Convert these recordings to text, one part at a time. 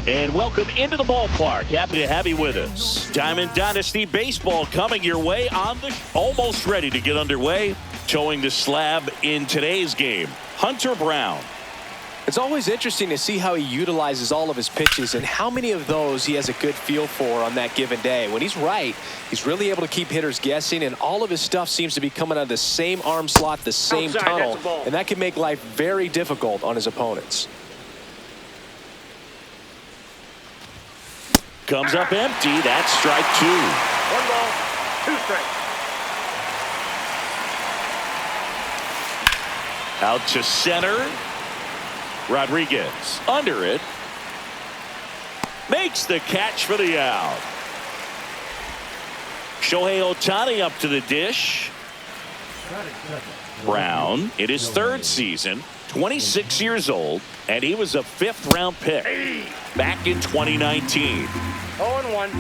And welcome into the ballpark. Happy to have you with us. Diamond Dynasty Baseball coming your way on the almost ready to get underway. Showing the slab in today's game, Hunter Brown. It's always interesting to see how he utilizes all of his pitches and how many of those he has a good feel for on that given day. When he's right, he's really able to keep hitters guessing, and all of his stuff seems to be coming out of the same arm slot, the same tunnel, and that can make life very difficult on his opponents. Comes up empty. That's strike two. 1 ball, 2 strikes. Out to center. Rodriguez under it. Makes the catch for the out. Shohei Ohtani up to the dish. Brown in his third season, 26 years old, and he was a 5th-round pick back in 2019. 0-1.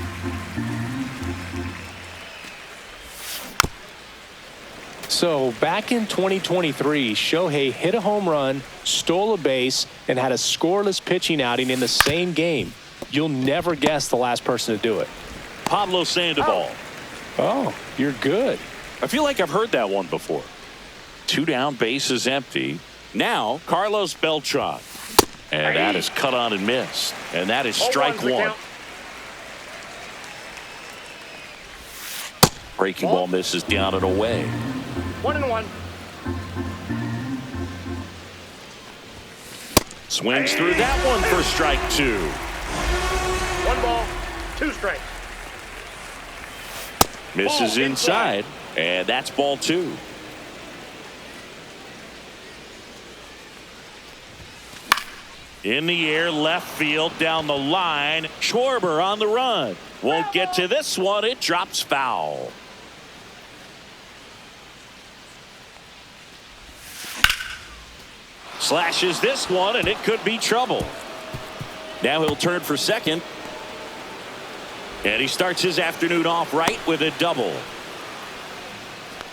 So back in 2023, Shohei hit a home run, stole a base, and had a scoreless pitching outing in the same game. You'll never guess the last person to do it. Pablo Sandoval. Oh, you're good. I feel like I've heard that one before. 2 down, bases empty. Now Carlos Beltran. And that is cut on and missed. And that is strike 1. Breaking ball misses down and away. 1-1. Swings through that one for strike 2. 1 ball, 2 strikes. Misses inside, and that's ball 2. In the air, left field, down the line. Schwarber on the run. Won't get to this one. It drops foul. Slashes this one, and it could be trouble. Now he'll turn for second. And he starts his afternoon off right with a double.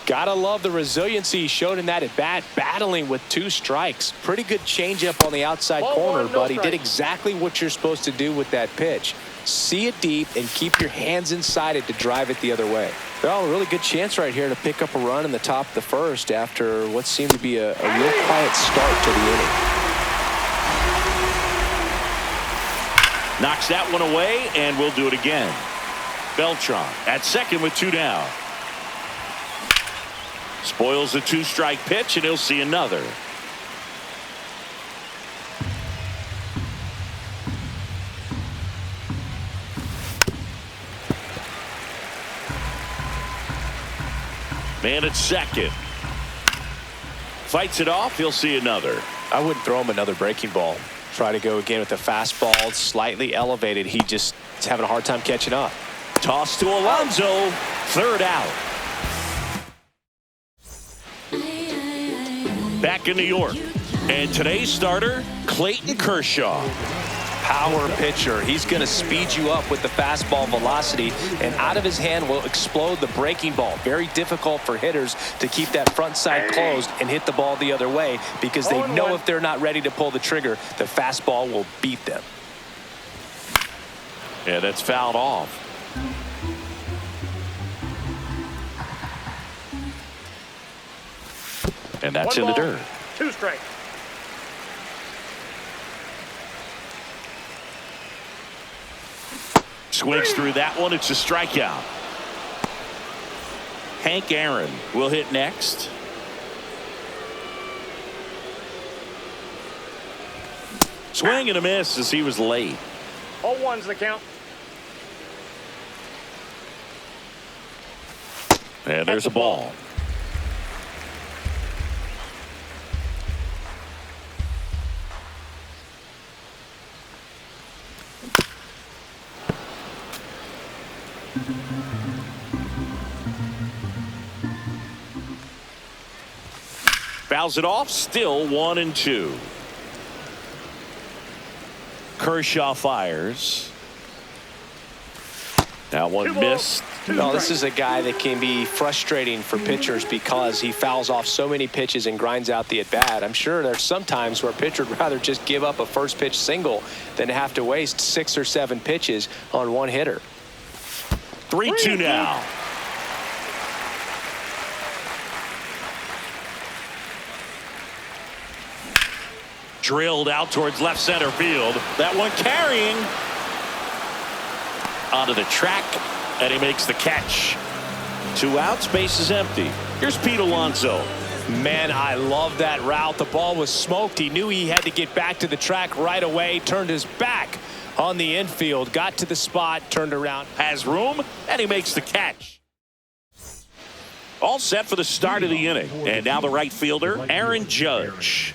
Gotta love the resiliency he showed in that at bat, battling with 2 strikes. Pretty good changeup on the outside corner, but he did exactly what you're supposed to do with that pitch. See it deep and keep your hands inside it to drive it the other way. Well, a really good chance right here to pick up a run in the top of the first after what seemed to be a real quiet start to the inning. Knocks that one away, and we'll do it again. Beltran at second with 2 down. Spoils the 2-strike pitch, and he'll see another. Man at second. Fights it off. He'll see another. I wouldn't throw him another breaking ball. Try to go again with the fastball, slightly elevated. He just is having a hard time catching up. Toss to Alonso. 3rd out. Back in New York. And today's starter, Clayton Kershaw. Power pitcher. He's going to speed you up with the fastball velocity, and out of his hand will explode the breaking ball. Very difficult for hitters to keep that front side closed and hit the ball the other way because they know if they're not ready to pull the trigger, the fastball will beat them. Yeah, that's fouled off. And that's in the dirt. 2 strikes. Swings through that one. It's a strikeout. Hank Aaron will hit next. Swing and a miss as he was late. 0-1's the count. And there's a ball. Fouls it off. Still 1-2. Kershaw fires. That one missed. No, this is a guy that can be frustrating for pitchers because he fouls off so many pitches and grinds out the at-bat. I'm sure there's some times where a pitcher would rather just give up a first pitch single than have to waste 6 or 7 pitches on one hitter. 3-2 now. Drilled out towards left center field. That one carrying onto the track, and he makes the catch. 2 outs, base is empty. Here's Pete Alonso. Man, I love that route. The ball was smoked. He knew he had to get back to the track right away. Turned his back on the infield. Got to the spot. Turned around. Has room, and he makes the catch. All set for the start of the inning. And now the right fielder, Aaron Judge.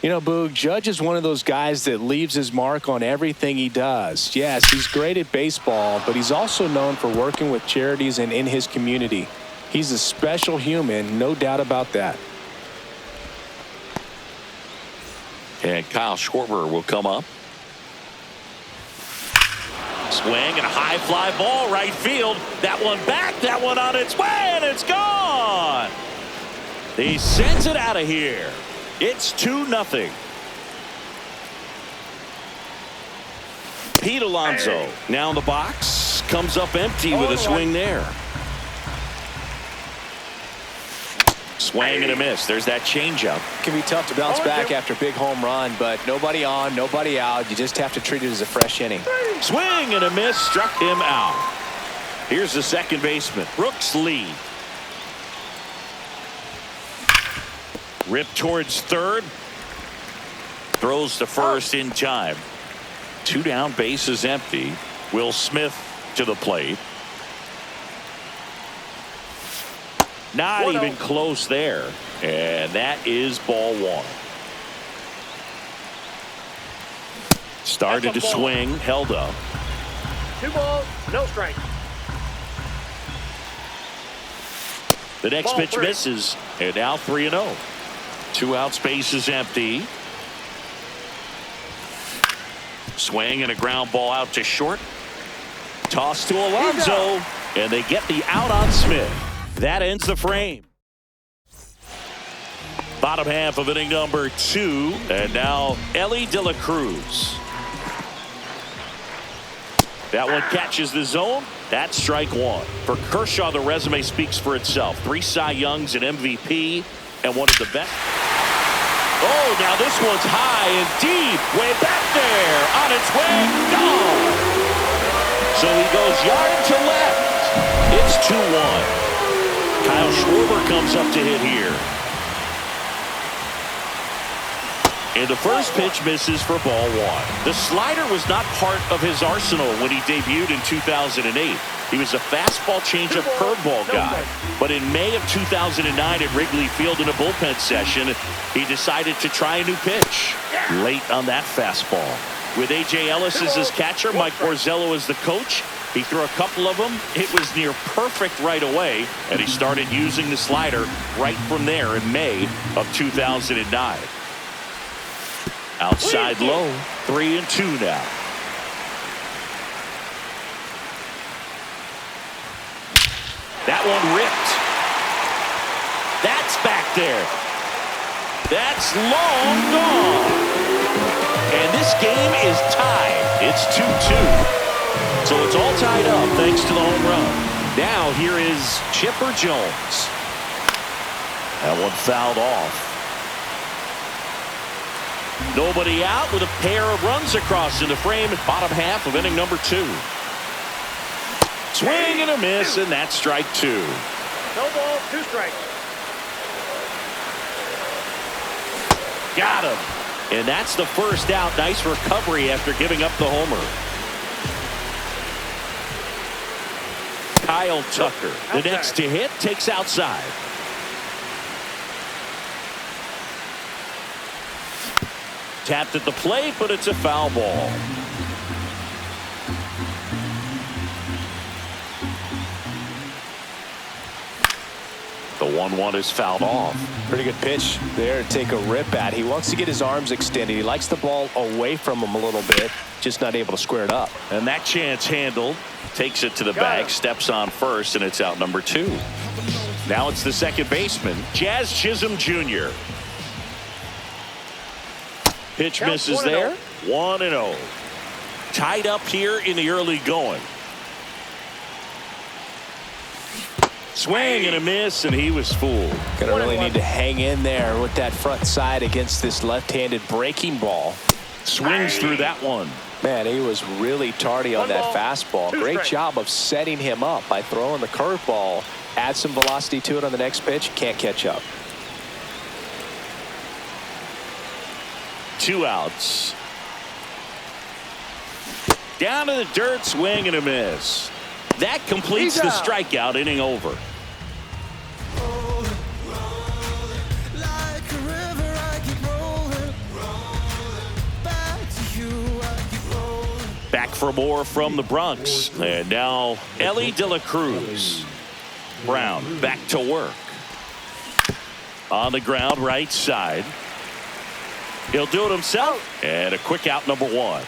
You know, Boog, Judge is one of those guys that leaves his mark on everything he does. Yes, he's great at baseball, but he's also known for working with charities and in his community. He's a special human, no doubt about that. And Kyle Schwarber will come up. Swing and a high fly ball right field. That one back, that one on its way, and it's gone. He sends it out of here. It's 2-0. Pete Alonso now in the box. Comes up empty with a swing there. Swing and a miss. There's that changeup. It can be tough to bounce back after a big home run, but nobody on, nobody out. You just have to treat it as a fresh inning. Swing and a miss. Struck him out. Here's the second baseman, Brooks Lee. Ripped towards third. Throws to first in time. 2 down, base is empty. Will Smith to the plate. Not even close there. And that is ball 1. Started to swing, held up. 2 balls, no strike. The next pitch misses. And now 3-0. 2 outs, base is empty. Swing and a ground ball out to short. Toss to Alonso, and they get the out on Smith. That ends the frame. Bottom half of inning number 2, and now Elly de la Cruz. That one catches the zone. That's strike 1. For Kershaw, the resume speaks for itself. 3 Cy Youngs, an MVP, and one of the best. Oh, now this one's high and deep, way back there, on its way, gone. So he goes yard to left. It's 2-1. Kyle Schwarber comes up to hit here. And the first pitch misses for ball 1. The slider was not part of his arsenal when he debuted in 2008. He was a fastball changeup curveball guy. But in May of 2009 at Wrigley Field in a bullpen session, he decided to try a new pitch late on that fastball. With A.J. Ellis as his catcher, Mike Borzello as the coach, he threw a couple of them. It was near perfect right away, and he started using the slider right from there in May of 2009. Outside low, 3-2 now. That one ripped. That's back there. That's long gone. And this game is tied. It's 2-2. So it's all tied up thanks to the home run. Now here is Chipper Jones. That one fouled off. Nobody out with a pair of runs across in the frame at bottom half of inning number 2. Swing and a miss, and that's strike 2. No ball, 2 strikes. Got him. And that's the first out. Nice recovery after giving up the homer. Kyle Tucker, the next to hit, takes outside. Tapped at the plate, but it's a foul ball. The 1-1 is fouled off. Pretty good pitch there to take a rip at. He wants to get his arms extended. He likes the ball away from him a little bit, just not able to square it up. And that chance handled. Takes it to the bag, steps on first, and it's out number 2. Now it's the second baseman, Jazz Chisholm Jr. Pitch misses there. 1-0. Tied up here in the early going. Swing and a miss, and he was fooled. Gonna really need to hang in there with that front side against this left-handed breaking ball. Swings through that one. Man, he was really tardy on that fastball. Great job of setting him up by throwing the curveball. Add some velocity to it on the next pitch. Can't catch up. 2 outs. Down to the dirt, swing and a miss. That completes the strikeout, inning over. Back for more from the Bronx. And now Elly de la Cruz. Brown back to work. On the ground, right side. He'll do it himself. And a quick out, number 1.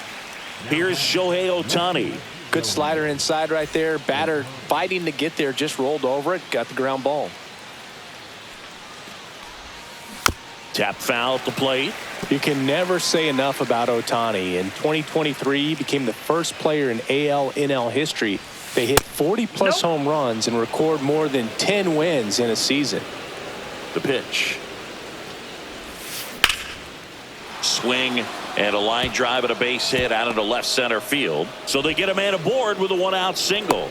Here's Shohei Ohtani. Good slider inside right there. Batter fighting to get there, just rolled over it, got the ground ball. Tap foul at the plate. You can never say enough about Ohtani. In 2023, he became the first player in AL/NL history to hit 40-plus home runs and record more than 10 wins in a season. The pitch. Swing and a line drive and a base hit out into left center field. So they get a man aboard with a 1-out single.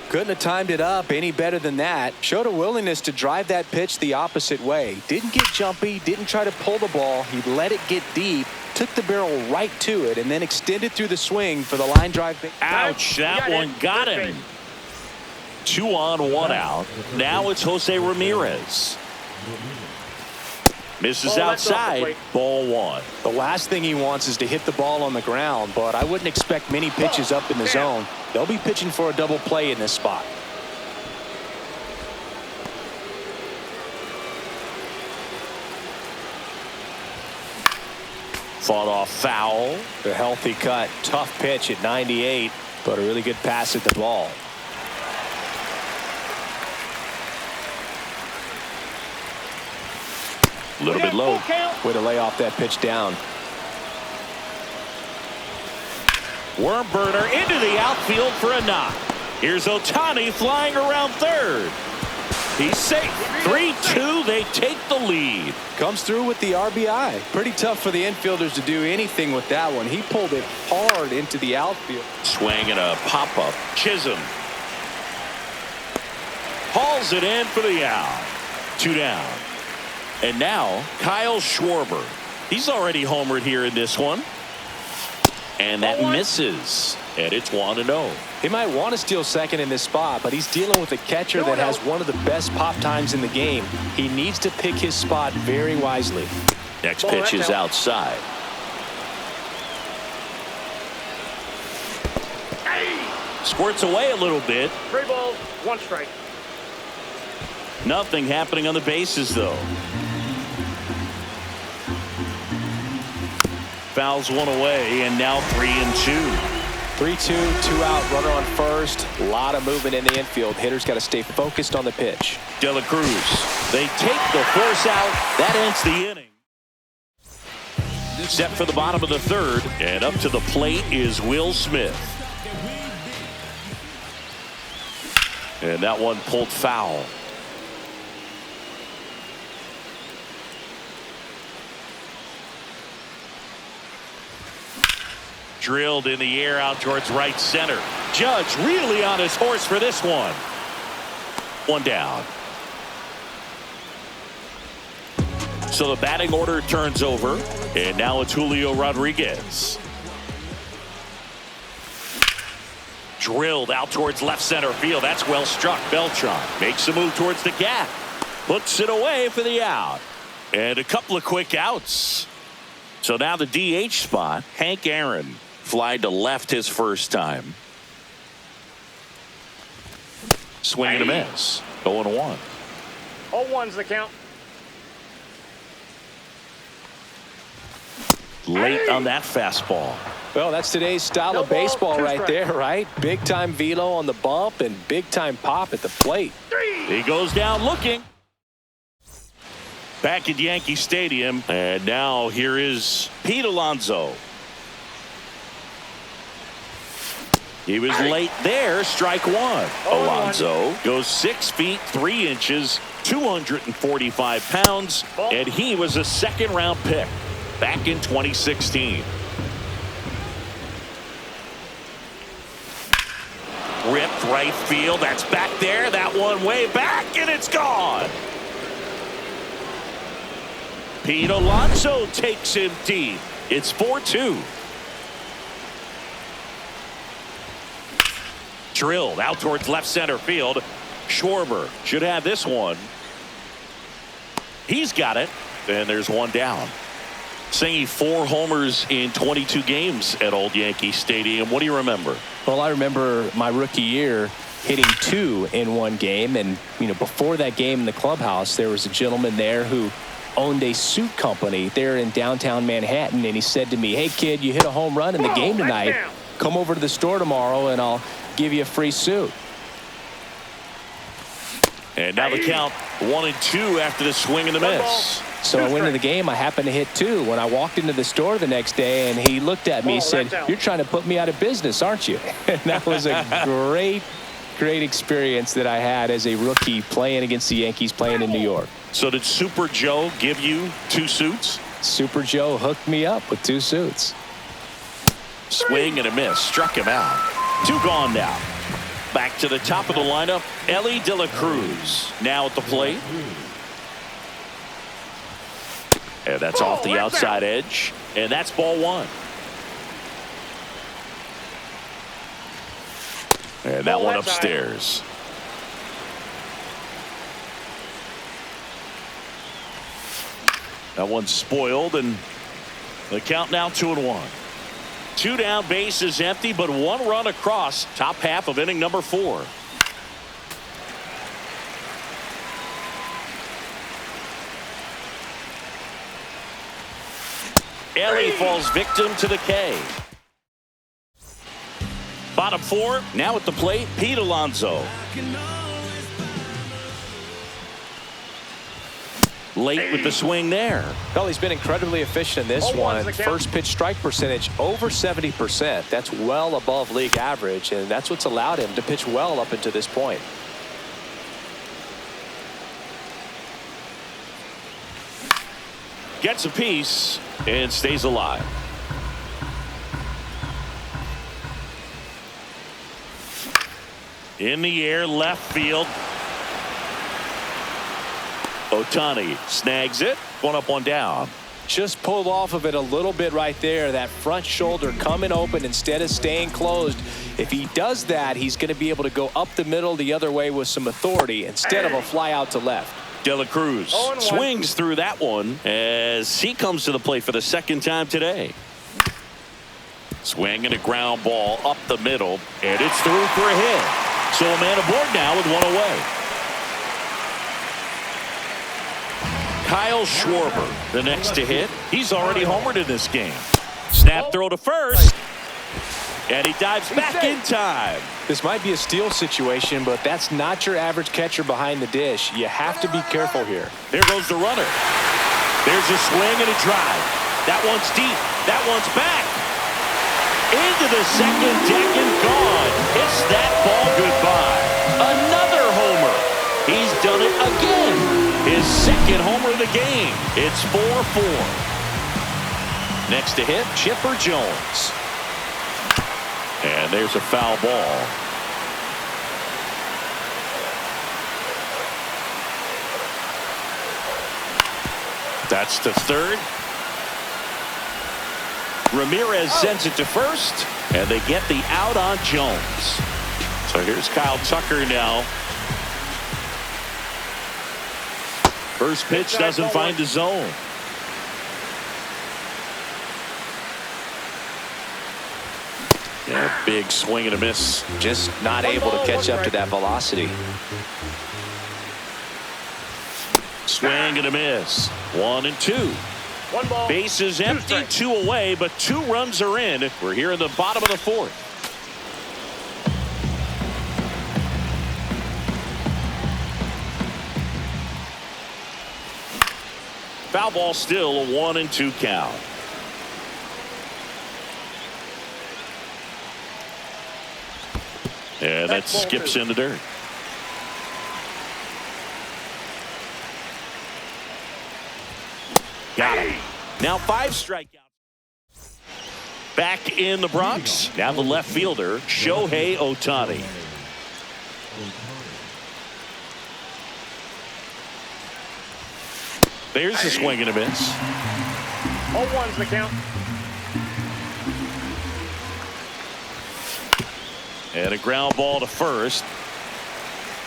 Couldn't have timed it up any better than that. Showed a willingness to drive that pitch the opposite way. Didn't get jumpy, didn't try to pull the ball. He let it get deep, took the barrel right to it, and then extended through the swing for the line drive. Ouch, that one got him. 2 on, 1 out. Now it's Jose Ramirez. Misses outside. Ball 1. The last thing he wants is to hit the ball on the ground, but I wouldn't expect many pitches up in the zone. They'll be pitching for a double play in this spot. Fought off foul. A healthy cut. Tough pitch at 98, but a really good pass at the ball. A little bit low. Way to lay off that pitch down. Worm burner into the outfield for a knock. Here's Ohtani flying around third. He's safe. 3-2. They take the lead. Comes through with the RBI. Pretty tough for the infielders to do anything with that one. He pulled it hard into the outfield. Swing and a pop-up. Chisholm hauls it in for the out. 2 down. And now Kyle Schwarber. He's already homered here in this one. And that misses. And it's 1-0. He might want to steal second in this spot, but he's dealing with a catcher that has one of the best pop times in the game. He needs to pick his spot very wisely. Next pitch is outside. Squirts away a little bit. 3 balls, 1 strike. Nothing happening on the bases, though. Fouls one away, and now 3-2. 3-2, 2 out, runner on first. A lot of movement in the infield. Hitters got to stay focused on the pitch. De la Cruz. They take the force out. That ends the inning. Set for the bottom of the third, and up to the plate is Will Smith. And that one pulled foul. Drilled in the air out towards right center. Judge really on his horse for this one. 1 down. So the batting order turns over, and now it's Julio Rodriguez. Drilled out towards left center field. That's well struck. Beltran makes a move towards the gap. Puts it away for the out. And a couple of quick outs. So now the DH spot, Hank Aaron. Fly to left his first time. Swing and a miss. 0-1. 0-1's the count. Late on that fastball. Well, that's today's style of baseball right there, right? Big-time velo on the bump and big-time pop at the plate. He goes down looking. Back at Yankee Stadium, and now here is Pete Alonso. He was late there, strike one. Alonso goes 6 feet 3 inches, 245 pounds, and he was a second-round pick back in 2016. Ripped right field. That's back there. That one way back, and it's gone. Pete Alonso takes him deep. It's 4-2. Drilled out towards left center field. Schwarber should have this one. He's got it, and there's one down. Singing 4 homers in 22 games at Old Yankee Stadium. What do you remember? Well, I remember my rookie year hitting 2 in one game, and before that game in the clubhouse, there was a gentleman there who owned a suit company there in downtown Manhattan, and he said to me, "Hey kid, you hit a home run in the game tonight. Come over to the store tomorrow and I'll give you a free suit." And now the count 1-2 after the swing and the miss. So I went to the game. I happened to hit 2. When I walked into the store the next day, and he looked at me and said, "You're trying to put me out of business, aren't you?" And that was a great experience that I had as a rookie playing against the Yankees, playing in New York. So did Super Joe give you 2 suits? Super Joe hooked me up with 2 suits. Swing and a miss. Struck him out. 2 gone now. Back to the top of the lineup, Elly de la Cruz now at the plate. And that's off the outside edge. And that's ball 1. And that one upstairs. That one's spoiled, and the count now 2-1. 2 down, bases empty, but 1 run across. Top half of inning number 4. Elly falls victim to the K. Bottom 4, now at the plate, Pete Alonso. Late with the swing there. Well, he's been incredibly efficient in this one. First pitch strike percentage over 70%. That's well above league average, and that's what's allowed him to pitch well up until this point. Gets a piece and stays alive. In the air, left field. Ohtani snags it. 1 up, 1 down. Just pulled off of it a little bit right there. That front shoulder coming open instead of staying closed. If he does that, he's going to be able to go up the middle the other way with some authority instead of a fly out to left. De la Cruz swings through that one as he comes to the plate for the 2nd time today. Swing and a ground ball up the middle, and it's through for a hit. So a man aboard now with 1 away. Kyle Schwarber, the next to hit. He's already homered in this game. Snap throw to first. And he dives back in time. This might be a steal situation, but that's not your average catcher behind the dish. You have to be careful here. There goes the runner. There's a swing and a drive. That one's deep. That one's back. Into the second deck and gone. Hits that ball goodbye. Another homer. He's done it again. His 2nd homer of the game. It's 4-4. Next to hit, Chipper Jones. And there's a foul ball. That's to 3rd. Ramirez sends it to 1st, and they get the out on Jones. So here's Kyle Tucker now. First pitch doesn't find the zone. Yeah, big swing and a miss. Just not able to catch up to that velocity. Swing and a miss. 1-2. One ball. Bases empty, 2 away, but 2 runs are in. We're here in the bottom of the 4th. Foul ball, still a 1-2 count. And that skips in the dirt. Got him. Now 5 strikeouts. Back in the Bronx. Now the left fielder, Shohei Ohtani. There's the swing and a miss. 0-1's the count. And a ground ball to first.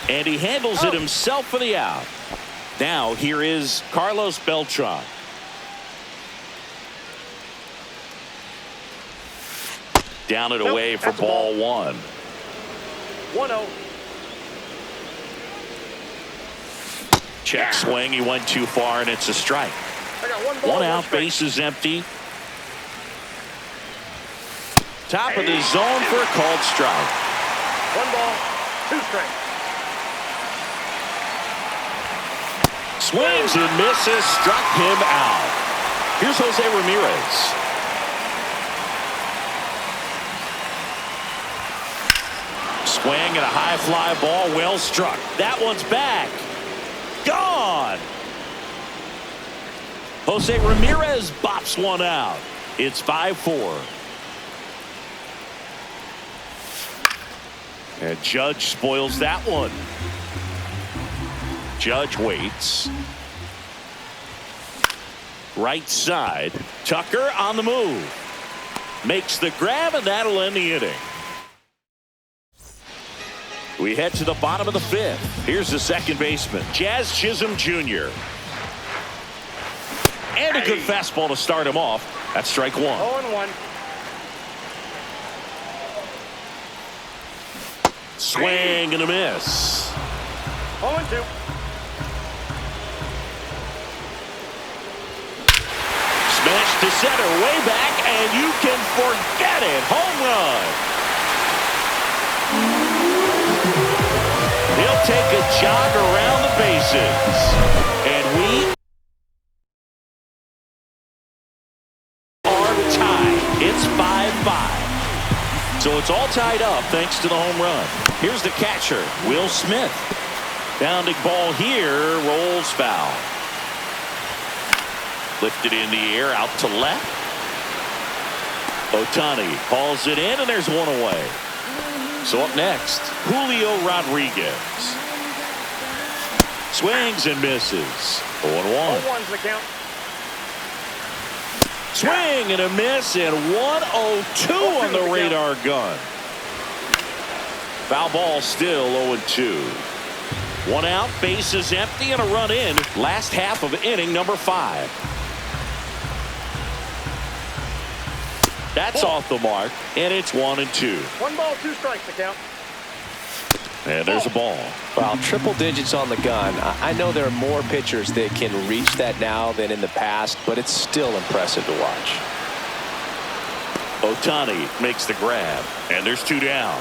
And he handles it himself for the out. Now here is Carlos Beltran. Down and away for ball 1. 1-0. Check swing. He went too far, and it's a strike. I got 1 ball. 1 out, bases empty. Top of the zone for a called strike. 1 ball, 2 strikes. Swings and misses, struck him out. Here's Jose Ramirez. Swing and a high fly ball, well struck. That one's back. Gone. Jose Ramirez bops one out. It's 5-4. And Judge spoils that one. Judge waits. Right side. Tucker on the move. Makes the grab, and that'll end the inning. We head to the bottom of the 5th. Here's the second baseman, Jazz Chisholm Jr. And a good fastball to start him off. That's strike 1. 0-1. Swing and a miss. 0-2. Smash to center, way back, and you can forget it. Home run. He'll take a jog around the bases. And we are tied. It's 5-5. So it's all tied up thanks to the home run. Here's the catcher, Will Smith. Bounding ball here, rolls foul. Lifted in the air, out to left. Ohtani hauls it in, and there's 1 away. So up next, Julio Rodriguez. Swings and misses. 0-1. 0-1's the count. Swing and a miss, and 1-0-2 on the radar gun. Foul ball, still 0-2. 1 out, bases empty, and a run in. Last half of inning number 5. That's off the mark, and it's 1-2. 1 ball, 2 strikes to count. And there's a ball. Well, triple digits on the gun. I know there are more pitchers that can reach that now than in the past, but it's still impressive to watch. Ohtani makes the grab, and there's 2 down.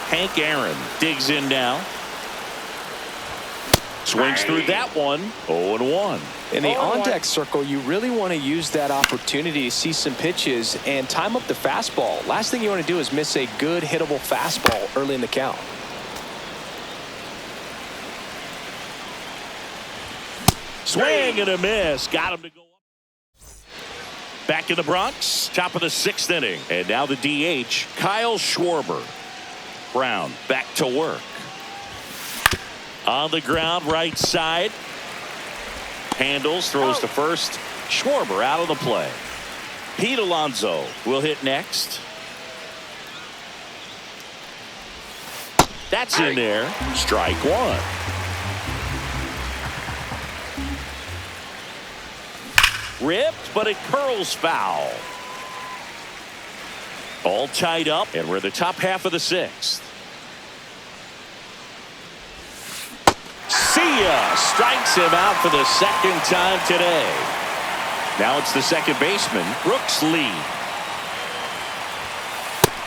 Hank Aaron digs in now. Swings through that one. 0-1. In the on-deck circle, you really want to use that opportunity to see some pitches and time up the fastball. Last thing you want to do is miss a good hittable fastball early in the count. Swing and a miss. Got him to go up. Back in the Bronx, top of the 6th inning. And now the DH, Kyle Schwarber. Brown back to work. On the ground, right side. Handles, throws to first. Schwarber out of the play. Pete Alonso will hit next. That's in there. Strike 1. Ripped, but it curls foul. All tied up, and we're in the top half of the sixth. See ya! Strikes him out for the second time today. Now it's the second baseman, Brooks Lee.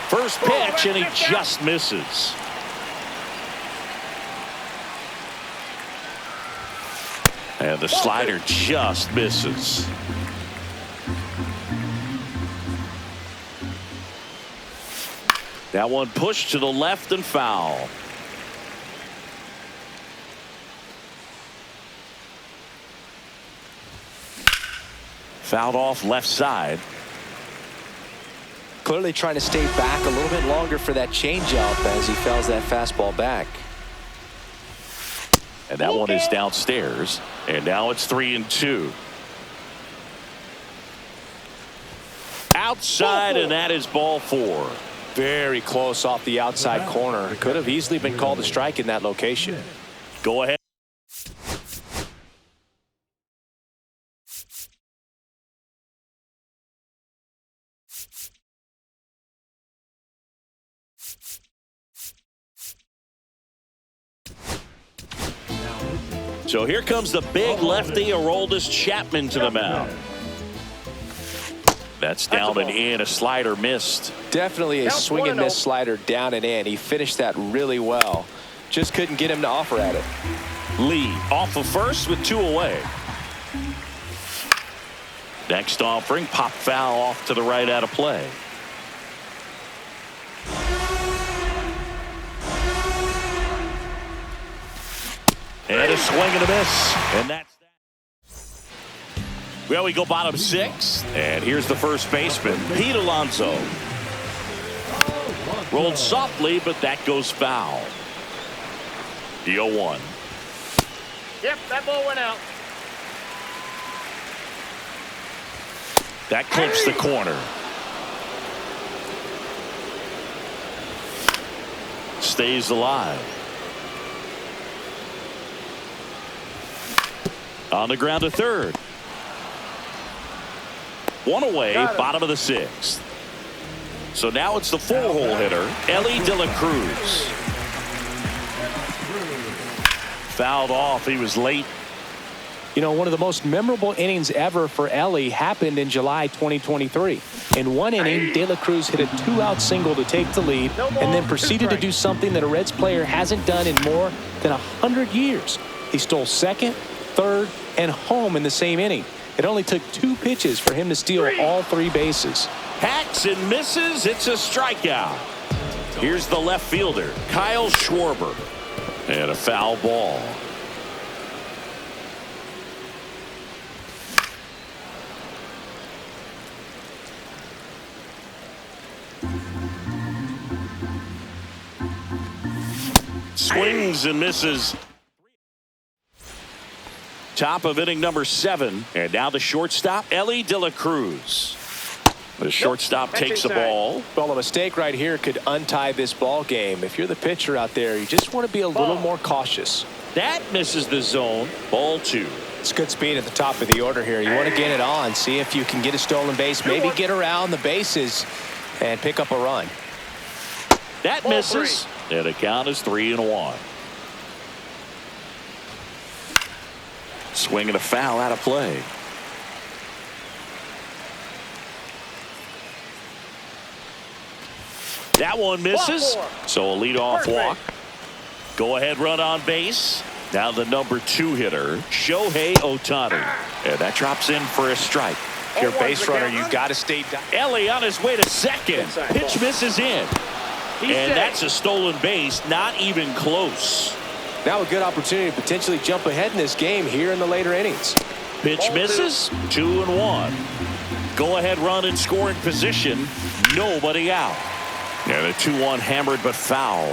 First pitch, and he just misses. And the slider just misses. That one pushed to the left and foul. Fouled off left side. Clearly trying to stay back a little bit longer for that changeup as he fouls that fastball back. And that one is downstairs. And now it's 3-2. Outside, and that is ball 4. Very close off the outside corner. Could have easily been called a strike in that location. Go ahead. So here comes the big lefty, Aroldis Chapman, to the mound. That's down and in. A slider missed. Definitely a swing and miss slider down and in. He finished that really well. Just couldn't get him to offer at it. Lee off of first with 2 away. Next offering, pop foul off to the right, out of play. And a swing and a miss. And that's that. Well, we go bottom 6. And here's the first baseman, Pete Alonso. Rolled softly, but that goes foul. The 0-1. Yep, that ball went out. That clips the corner. Stays alive. On the ground to third. 1 away, bottom of the 6th. So now it's the 4-hole hitter, Elly de la Cruz. Fouled off. He was late. You know, one of the most memorable innings ever for Elly happened in July 2023. In one inning, De La Cruz hit a 2-out single to take the lead and then proceeded to do something that a Reds player hasn't done in more than 100 years. He stole second, third, and home in the same inning. It only took 2 pitches for him to steal all 3 bases. Hacks and misses. It's a strikeout. Here's the left fielder, Kyle Schwarber. And a foul ball. Swings and misses. Top of inning number 7. And now the shortstop, Elly de la Cruz. The shortstop takes the ball. Well, a mistake right here could untie this ball game. If you're the pitcher out there, you just want to be a little more cautious. That misses the zone. Ball 2. It's good speed at the top of the order here. You want to get it on, see if you can get a stolen base, maybe get around the bases and pick up a run. That misses. And the count is 3-1. Swing and a foul, out of play. That one misses. So a leadoff walk. Go ahead run on base. Now the number 2 hitter, Shohei Ohtani. And that drops in for a strike. If you're a base runner, you got to stay down. Elly on his way to second. Pitch misses in. And that's a stolen base, not even close. Now a good opportunity to potentially jump ahead in this game here in the later innings. Pitch misses, 2-1. Go ahead run in scoring position, nobody out. And a 2-1 hammered but foul.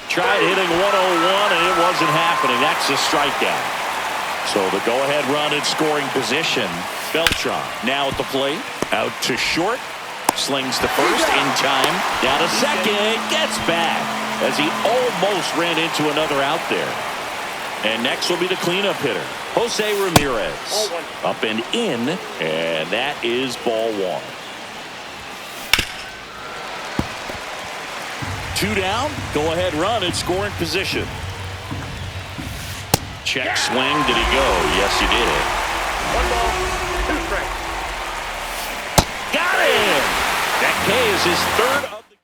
Tried hitting 101 and it wasn't happening. That's a strikeout. So the go-ahead run in scoring position. Beltran now at the plate. Out to short. Slings to first in time. Down to second. Gets back as he almost ran into another out there. And next will be the cleanup hitter, Jose Ramirez. Up and in, and that is ball one. 2 down. Go ahead run in scoring position. Check swing. Did he go? Yes, he did. 1 ball, 2 strikes. Got him. That K is his third of the game.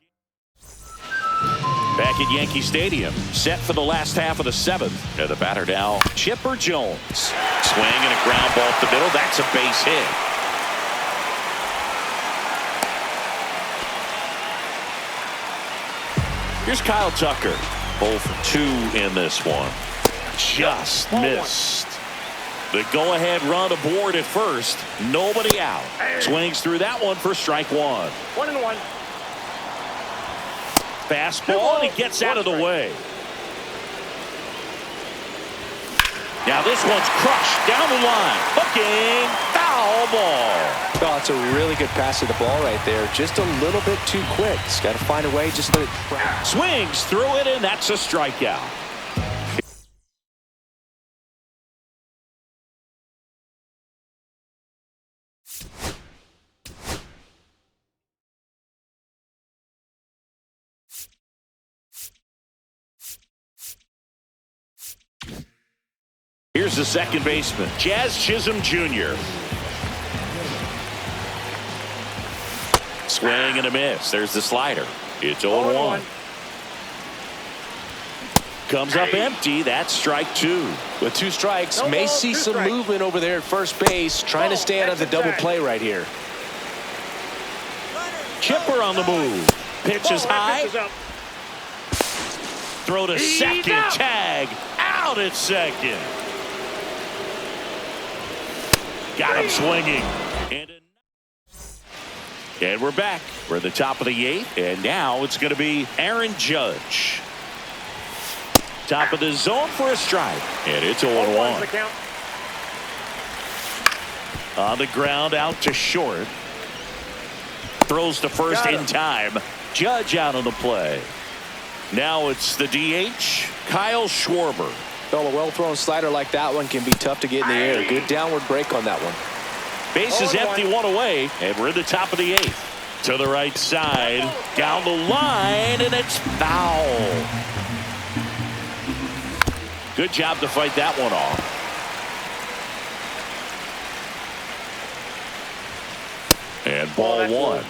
Back at Yankee Stadium, set for the last half of the 7th. And the batter now, Chipper Jones. Swing and a ground ball up the middle. That's a base hit. Here's Kyle Tucker. 0 for 2 in this one. Just missed. The go-ahead run aboard at first. Nobody out. Swings through that one for strike 1. 1-1. Fastball, and he gets out of the way. Now this one's crushed down the line. Hooking. Foul ball. Oh, it's a really good pass to the ball right there. Just a little bit too quick. He's got to find a way. Just let it track. Swings through it, and that's a strikeout. Here's the second baseman, Jazz Chisholm Jr. Swing and a miss. There's the slider. It's 0-1. Comes up empty. That's strike 2. With 2 strikes, may see some movement over there at first base, trying to stay out of the double play right here. Chipper on the move. Pitch is high. Throw to second. Tag. Out at second. Got him swinging. And we're back. We're at the top of the 8th. And now it's going to be Aaron Judge. Top of the zone for a strike. And it's 0-1. On the ground out to short. Throws to first in time. Judge out on the play. Now it's the DH, Kyle Schwarber. Well, a well-thrown slider like that one can be tough to get in the air. Good downward break on that one. Base is empty, 1 away, and we're in the top of the 8th. To the right side, down the line, and it's foul. Good job to fight that one off. And ball 1.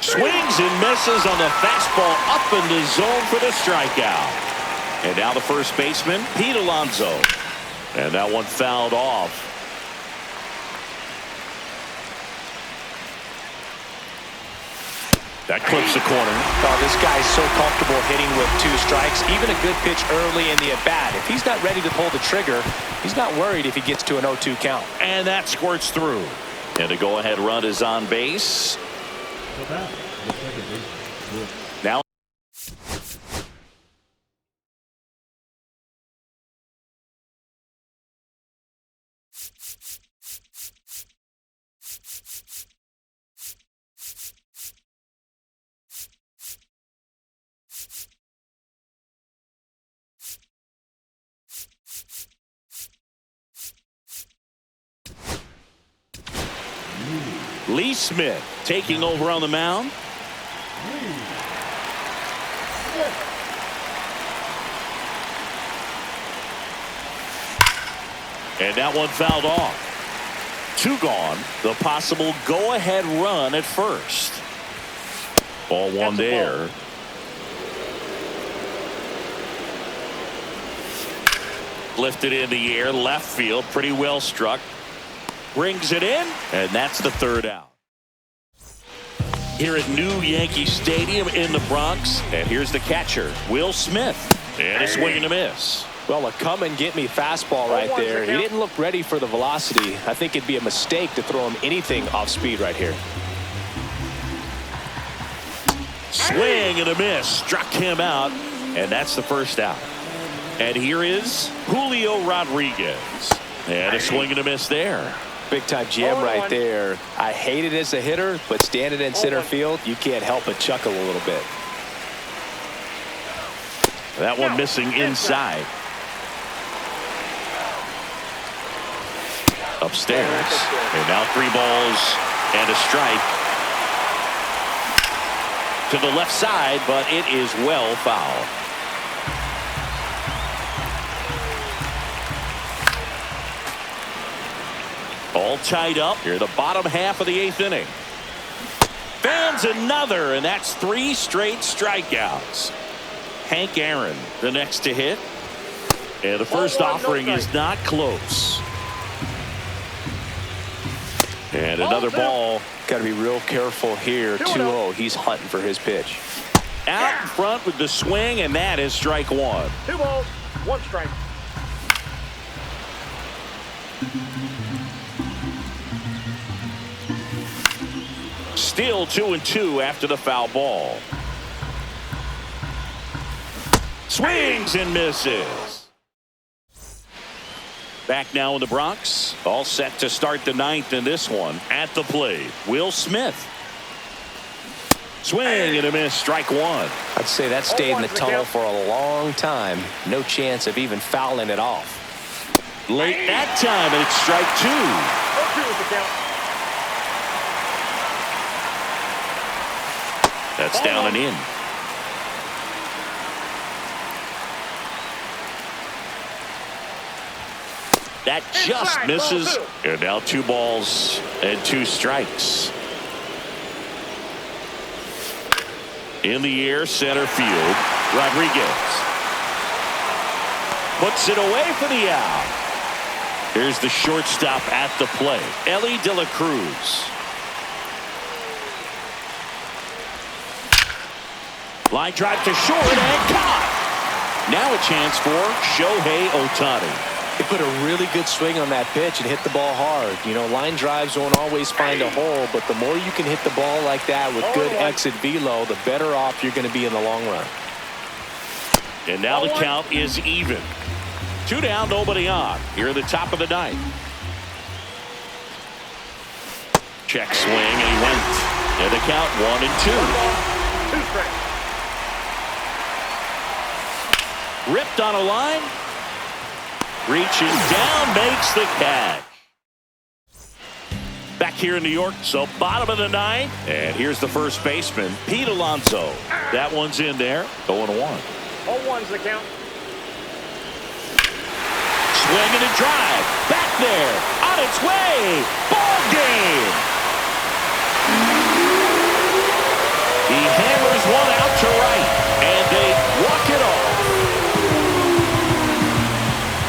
Swings and misses on the fastball up in the zone for the strikeout. And now the first baseman, Pete Alonso. And that one fouled off. That clips the corner. Oh, this guy's so comfortable hitting with 2 strikes. Even a good pitch early in the at-bat. If he's not ready to pull the trigger, he's not worried if he gets to an 0-2 count. And that squirts through. And the go-ahead run is on base. Now Lee Smith taking over on the mound. And that one fouled off. 2 gone. The possible go-ahead run at first. Ball 1 there. Lifted in the air, left field, pretty well struck. Brings it in, and that's the 3rd out. Here at New Yankee Stadium in the Bronx, and here's the catcher, Will Smith, and a swing and a miss. Well, a come-and-get-me fastball right there. He didn't look ready for the velocity. I think it'd be a mistake to throw him anything off speed right here. Swing and a miss. Struck him out, and that's the 1st out. And here is Julio Rodriguez. And a swing and a miss there. Big-time GM right there. I hate it as a hitter, but standing in center field, you can't help but chuckle a little bit. That one missing inside. Upstairs. And now 3 balls and a strike. To the left side, but it is well foul. All tied up here, the bottom half of the 8th inning. Fans another, and that's 3 straight strikeouts. Hank Aaron, the next to hit. And the first offering is not close. And another ball. Got to be real careful here. 2-0. He's hunting for his pitch. Out in front with the swing, and that is strike 1. 2 balls, 1 strike. Still 2-2 after the foul ball. Swings and misses. Back now in the Bronx. All set to start the 9th in this one. At the plate, Will Smith. Swing and a miss, strike 1. I'd say that stayed in the tunnel for a long time. No chance of even fouling it off. Late that time, and it's strike 2. 0-2 is the count. That's down and in. That just misses. And now 2 balls and 2 strikes. In the air, center field. Rodriguez puts it away for the out. Here's the shortstop at the plate, Elly de la Cruz. Line drive to short and caught. Now a chance for Shohei Ohtani. They put a really good swing on that pitch and hit the ball hard. You know, line drives won't always find a hole, but the more you can hit the ball like that with good exit velo, the better off you're going to be in the long run. And now the count is even. 2 down, nobody on. Here at the top of the 9th. Check swing, and he went. And the count 1-2. 2 strikes. Ripped on a line. Reaching down, makes the catch. Back here in New York, so bottom of the 9th. And here's the first baseman, Pete Alonso. That one's in there, 0-1. 0-1's the count. Swing and a drive. Back there, on its way. Ball